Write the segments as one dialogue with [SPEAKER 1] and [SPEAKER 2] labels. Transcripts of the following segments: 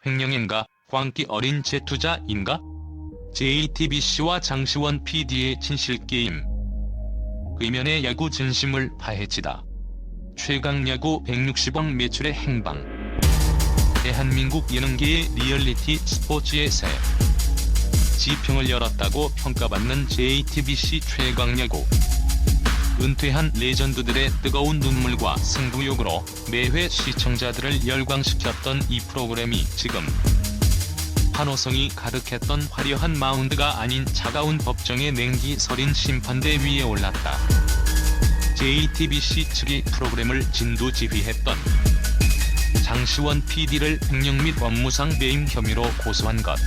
[SPEAKER 1] 횡령인가, 광기 어린 재투자인가? JTBC와 장시원 PD의 진실게임. 의면의 야구 진심을 파헤치다. 최강야구 160억 매출의 행방. 대한민국 예능계의 리얼리티 스포츠의 새 지평을 열었다고 평가받는 JTBC 최강야구. 은퇴한 레전드들의 뜨거운 눈물과 승부욕으로 매회 시청자들을 열광시켰던 이 프로그램이 지금 환호성이 가득했던 화려한 마운드가 아닌 차가운 법정의 냉기 서린 심판대 위에 올랐다. JTBC 측이 프로그램을 진두지휘했던 장시원 PD를 횡령 및 업무상 배임 혐의로 고소한 것.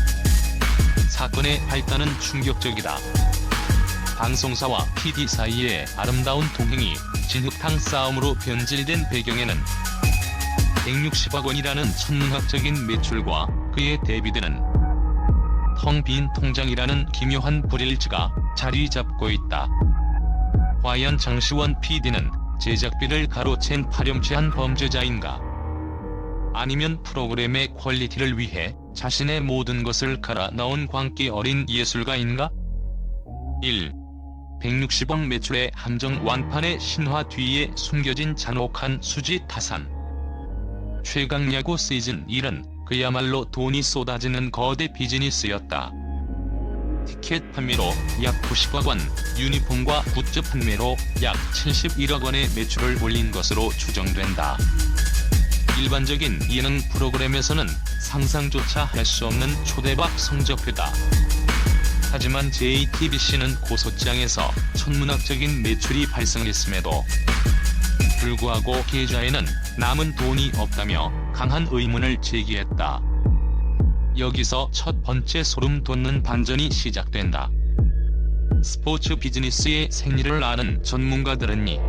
[SPEAKER 1] 사건의 발단은 충격적이다. 방송사와 PD 사이의 아름다운 동행이 진흙탕 싸움으로 변질된 배경에는 160억 원이라는 천문학적인 매출과 그에 대비되는 텅 빈 통장이라는 기묘한 불일치가 자리 잡고 있다. 과연 장시원 PD는 제작비를 가로챈 파렴치한 범죄자인가? 아니면 프로그램의 퀄리티를 위해 자신의 모든 것을 갈아 넣은 광기 어린 예술가인가? 1. 160억 매출의 함정 완판의 신화 뒤에 숨겨진 잔혹한 수지 타산. 최강야구 시즌 1은 그야말로 돈이 쏟아지는 거대 비즈니스였다. 티켓 판매로 약 90억 원, 유니폼과 굿즈 판매로 약 71억 원의 매출을 올린 것으로 추정된다. 일반적인 예능 프로그램에서는 상상조차 할 수 없는 초대박 성적표다. 하지만 JTBC는 고소장에서 천문학적인 매출이 발생했음에도 불구하고 계좌에는 남은 돈이 없다며 강한 의문을 제기했다. 여기서 첫 번째 소름 돋는 반전이 시작된다. 스포츠 비즈니스의 생리를 아는 전문가들은이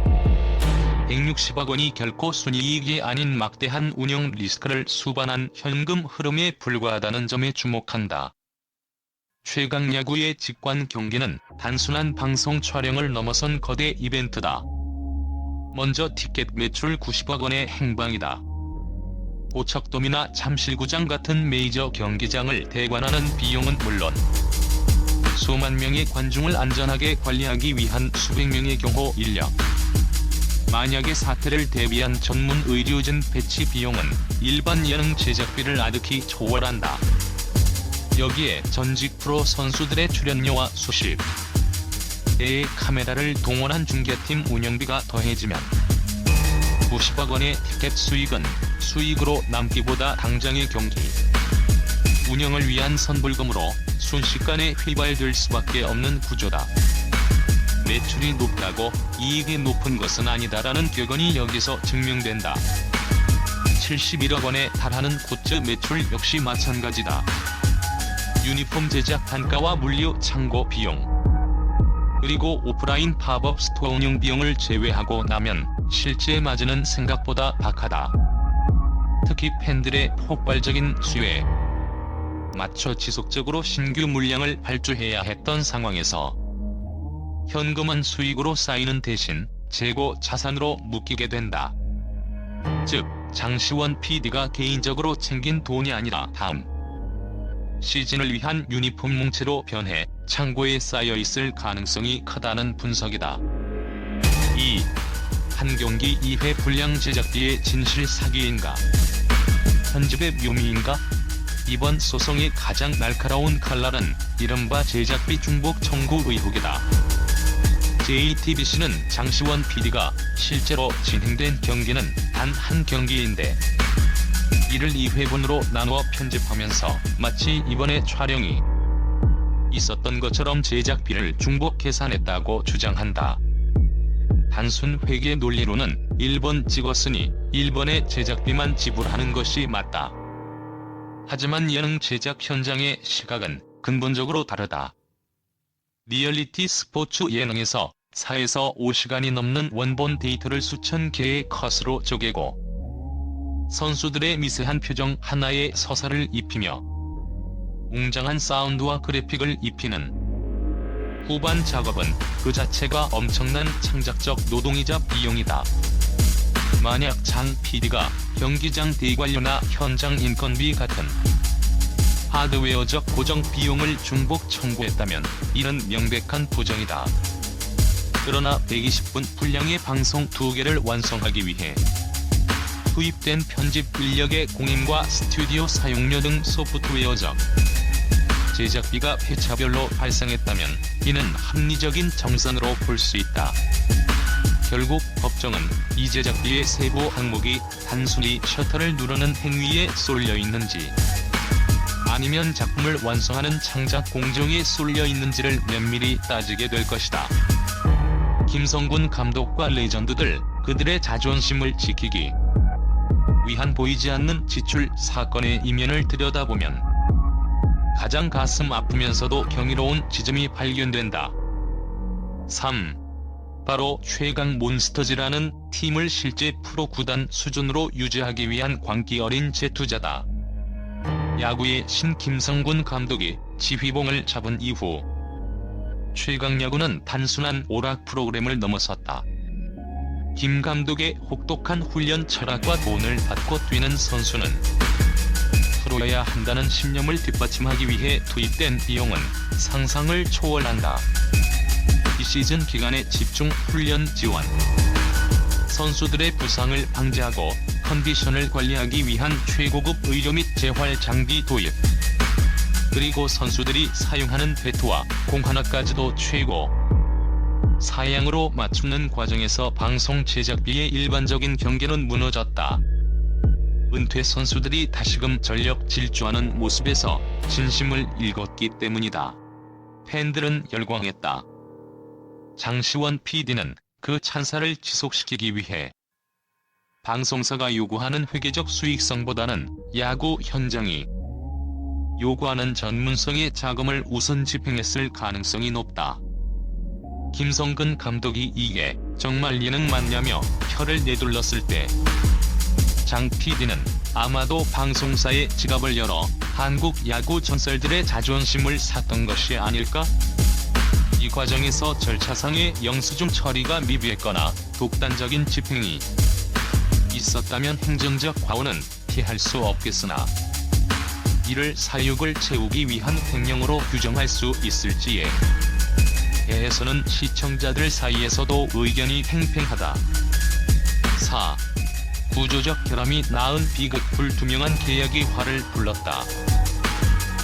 [SPEAKER 1] 160억 원이 결코 순이익이 아닌 막대한 운영 리스크를 수반한 현금 흐름에 불과하다는 점에 주목한다. 최강야구의 직관 경기는 단순한 방송 촬영을 넘어선 거대 이벤트다. 먼저 티켓 매출 90억 원의 행방이다. 고척돔이나 잠실구장 같은 메이저 경기장을 대관하는 비용은 물론 수만 명의 관중을 안전하게 관리하기 위한 수백 명의 경호 인력, 만약의 사태를 대비한 전문 의료진 배치 비용은 일반 예능 제작비를 아득히 초월한다. 여기에 전직 프로 선수들의 출연료와 수십 대의 카메라를 동원한 중계팀 운영비가 더해지면 90억 원의 티켓 수익은 수익으로 남기보다 당장의 경기 운영을 위한 선불금으로 순식간에 휘발될 수밖에 없는 구조다. 매출이 높다고 이익이 높은 것은 아니다라는 격언이 여기서 증명된다. 71억 원에 달하는 굿즈 매출 역시 마찬가지다. 유니폼 제작 단가와 물류 창고 비용, 그리고 오프라인 팝업 스토어 운영 비용을 제외하고 나면 실제 마진은 생각보다 박하다. 특히 팬들의 폭발적인 수요에 맞춰 지속적으로 신규 물량을 발주해야 했던 상황에서 현금은 수익으로 쌓이는 대신 재고 자산으로 묶이게 된다. 즉, 장시원 PD가 개인적으로 챙긴 돈이 아니라 다음 시즌을 위한 유니폼 뭉치로 변해 창고에 쌓여있을 가능성이 크다는 분석이다. 2. 한 경기 2회 불량 제작비의 진실 사기인가? 편집의 묘미인가? 이번 소송의 가장 날카로운 칼날은 이른바 제작비 중복 청구 의혹이다. JTBC는 장시원 PD가 실제로 진행된 경기는 단 한 경기인데 이를 2회분으로 나누어 편집하면서 마치 이번에 촬영이 있었던 것처럼 제작비를 중복 계산했다고 주장한다. 단순 회계 논리로는 1번 찍었으니 1번의 제작비만 지불하는 것이 맞다. 하지만 예능 제작 현장의 시각은 근본적으로 다르다. 리얼리티 스포츠 예능에서 4에서 5시간이 넘는 원본 데이터를 수천 개의 컷으로 쪼개고 선수들의 미세한 표정 하나에 서사를 입히며 웅장한 사운드와 그래픽을 입히는 후반 작업은 그 자체가 엄청난 창작적 노동이자 비용이다. 만약 장 PD가 경기장 대관료나 현장 인건비 같은 하드웨어적 고정 비용을 중복 청구했다면 이는 명백한 부정이다. 그러나 120분 분량의 방송 2개를 완성하기 위해 투입된 편집 인력의 공임과 스튜디오 사용료 등 소프트웨어적 제작비가 회차별로 발생했다면 이는 합리적인 정산으로 볼 수 있다. 결국 법정은 이 제작비의 세부 항목이 단순히 셔터를 누르는 행위에 쏠려 있는지 아니면 작품을 완성하는 창작 공정에 쏠려 있는지를 면밀히 따지게 될 것이다. 김성군 감독과 레전드들, 그들의 자존심을 지키기 위한 보이지 않는 지출 사건의 이면을 들여다보면 가장 가슴 아프면서도 경이로운 지점이 발견된다. 3. 바로 최강 몬스터즈라는 팀을 실제 프로 구단 수준으로 유지하기 위한 광기 어린 재투자다. 야구의 신 김성군 감독이 지휘봉을 잡은 이후 최강야구는 단순한 오락 프로그램을 넘어섰다. 김 감독의 혹독한 훈련 철학과 돈을 받고 뛰는 선수는 프로여야 한다는 신념을 뒷받침하기 위해 투입된 비용은 상상을 초월한다. 이 시즌 기간의 집중 훈련 지원, 선수들의 부상을 방지하고 컨디션을 관리하기 위한 최고급 의료 및 재활 장비 도입, 그리고 선수들이 사용하는 배트와 공 하나까지도 최고 사양으로 맞추는 과정에서 방송 제작비의 일반적인 경계는 무너졌다. 은퇴 선수들이 다시금 전력 질주하는 모습에서 진심을 읽었기 때문이다. 팬들은 열광했다. 장시원 PD는 그 찬사를 지속시키기 위해 방송사가 요구하는 회계적 수익성보다는 야구 현장이 요구하는 전문성의 자금을 우선 집행했을 가능성이 높다. 김성근 감독이 이게 정말 예능 맞냐며 혀를 내둘렀을 때 장 PD는 아마도 방송사의 지갑을 열어 한국 야구 전설들의 자존심을 샀던 것이 아닐까? 이 과정에서 절차상의 영수증 처리가 미비했거나 독단적인 집행이 있었다면 행정적 과오는 피할 수 없겠으나 이를 사육을 채우기 위한 횡령으로 규정할 수 있을지에 대해서는 시청자들 사이에서도 의견이 팽팽하다. 4. 구조적 결함이 낳은 비극. 불투명한 계약이 화를 불렀다.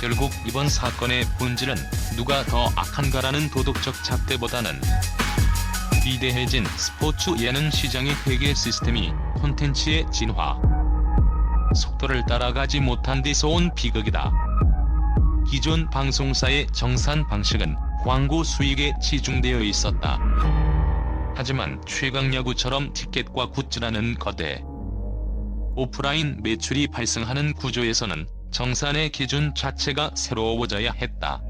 [SPEAKER 1] 결국 이번 사건의 본질은 누가 더 악한가라는 도덕적 잣대보다는 비대해진 스포츠 예능 시장의 회계 시스템이 콘텐츠의 진화 속도를 따라가지 못한 데서 온 비극이다. 기존 방송사의 정산 방식은 광고 수익에 치중되어 있었다. 하지만 최강야구처럼 티켓과 굿즈라는 거대 오프라인 매출이 발생하는 구조에서는 정산의 기준 자체가 새로워져야 했다.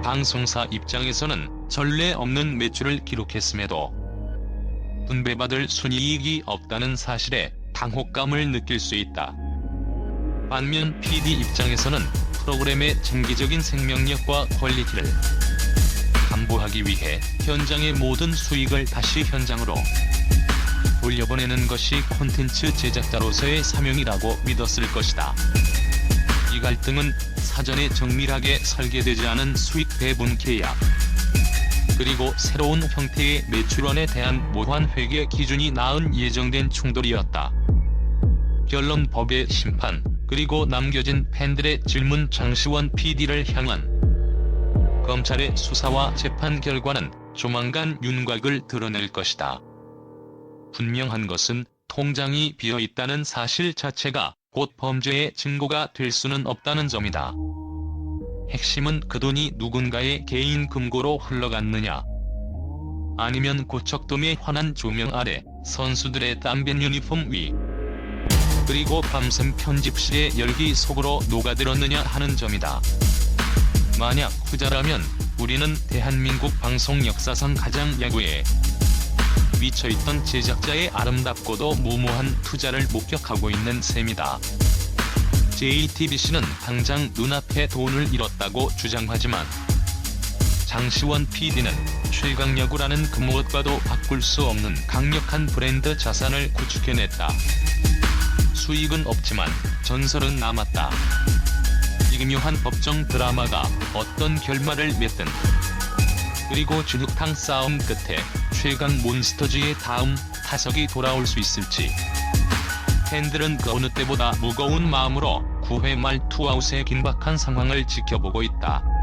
[SPEAKER 1] 방송사 입장에서는 전례 없는 매출을 기록했음에도 분배받을 순이익이 없다는 사실에 당혹감을 느낄 수 있다. 반면 PD 입장에서는 프로그램의 장기적인 생명력과 퀄리티를 담보하기 위해 현장의 모든 수익을 다시 현장으로 돌려보내는 것이 콘텐츠 제작자로서의 사명이라고 믿었을 것이다. 이 갈등은 사전에 정밀하게 설계되지 않은 수익 배분 계약, 그리고 새로운 형태의 매출원에 대한 모호한 회계 기준이 낳은 예정된 충돌이었다. 결론 법의 심판, 그리고 남겨진 팬들의 질문. 장시원 PD를 향한 검찰의 수사와 재판 결과는 조만간 윤곽을 드러낼 것이다. 분명한 것은 통장이 비어있다는 사실 자체가 곧 범죄의 증거가 될 수는 없다는 점이다. 핵심은 그 돈이 누군가의 개인 금고로 흘러갔느냐, 아니면 고척돔의 환한 조명 아래 선수들의 땀밴 유니폼 위, 그리고 밤샘 편집실의 열기 속으로 녹아들었느냐 하는 점이다. 만약 후자라면 우리는 대한민국 방송 역사상 가장 야구에 미쳐있던 제작자의 아름답고도 무모한 투자를 목격하고 있는 셈이다. JTBC는 당장 눈앞에 돈을 잃었다고 주장하지만 장시원 PD는 최강야구라는 그 무엇과도 바꿀 수 없는 강력한 브랜드 자산을 구축해냈다. 수익은 없지만 전설은 남았다. 이 기묘한 법정 드라마가 어떤 결말을 맺든, 그리고 진흙탕 싸움 끝에 최강 몬스터즈의 다음 타석이 돌아올 수 있을지, 팬들은 그 어느 때보다 무거운 마음으로 9회 말 투아웃의 긴박한 상황을 지켜보고 있다.